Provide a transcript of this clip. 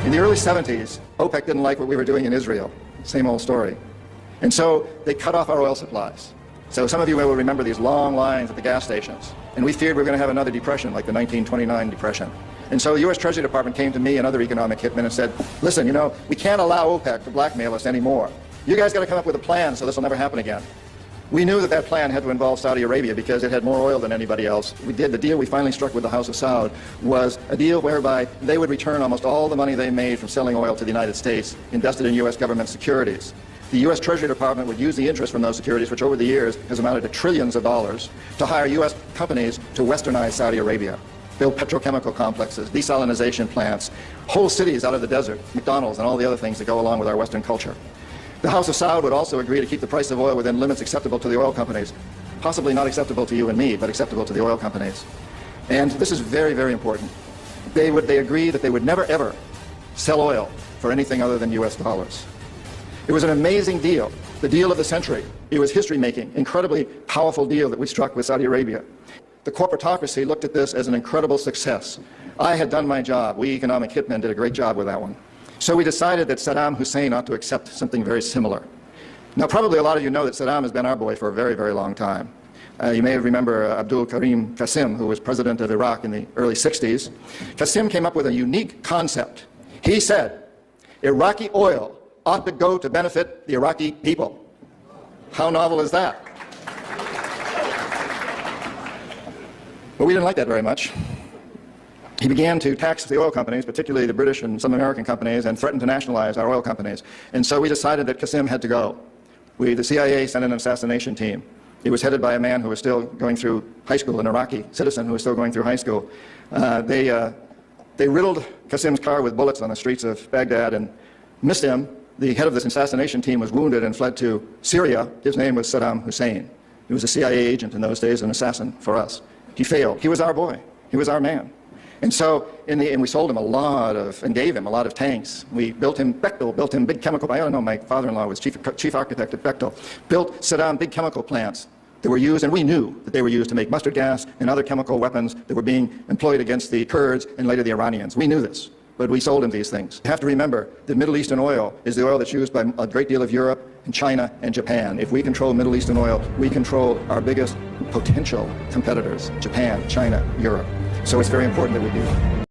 In the early 70s, OPEC didn't like what we were doing in Israel. Same old story. And so they cut off our oil supplies. So some of you will remember these long lines at the gas stations. And we feared we were going to have another depression like the 1929 depression. And so the U.S. Treasury Department came to me and other economic hitmen and said, listen, we can't allow OPEC to blackmail us anymore. You guys got to come up with a plan so this will never happen again. We knew that that plan had to involve Saudi Arabia because it had more oil than anybody else. The deal we finally struck with the House of Saud was a deal whereby they would return almost all the money they made from selling oil to the United States, invested in U.S. government securities. The U.S. Treasury Department would use the interest from those securities, which over the years has amounted to trillions of dollars, to hire U.S. companies to westernize Saudi Arabia, build petrochemical complexes, desalinization plants, whole cities out of the desert, McDonald's and all the other things that go along with our Western culture. The House of Saud would also agree to keep the price of oil within limits acceptable to the oil companies, possibly not acceptable to you and me, but acceptable to the oil companies. And this is very, very important. They agreed that they would never, ever sell oil for anything other than U.S. dollars. It was an amazing deal, the deal of the century. It was history-making, incredibly powerful deal that we struck with Saudi Arabia. The corporatocracy looked at this as an incredible success. I had done my job. We economic hitmen did a great job with that one. So we decided that Saddam Hussein ought to accept something very similar. Now, probably a lot of you know that Saddam has been our boy for a very, very long time. You may remember Abdul Karim Qasim, who was president of Iraq in the early 60s. Qasim came up with a unique concept. He said, Iraqi oil ought to go to benefit the Iraqi people. How novel is that? But we didn't like that very much. He began to tax the oil companies, particularly the British and some American companies, and threatened to nationalize our oil companies. And so we decided that Qasim had to go. The CIA sent in an assassination team. It was headed by a man who was still going through high school, an Iraqi citizen who was still going through high school. They riddled Qasim's car with bullets on the streets of Baghdad and missed him. The head of this assassination team was wounded and fled to Syria. His name was Saddam Hussein. He was a CIA agent in those days, an assassin for us. He failed. He was our boy. He was our man. And so, and we sold him a lot of, and gave him a lot of tanks. We built him, Bechtel built him big chemical, I don't know, my father-in-law was chief architect at Bechtel, built Saddam big chemical plants that were used, and we knew that they were used to make mustard gas and other chemical weapons that were being employed against the Kurds and later the Iranians. We knew this, but we sold him these things. You have to remember that Middle Eastern oil is the oil that's used by a great deal of Europe and China and Japan. If we control Middle Eastern oil, we control our biggest potential competitors, Japan, China, Europe. So it's very important that we do.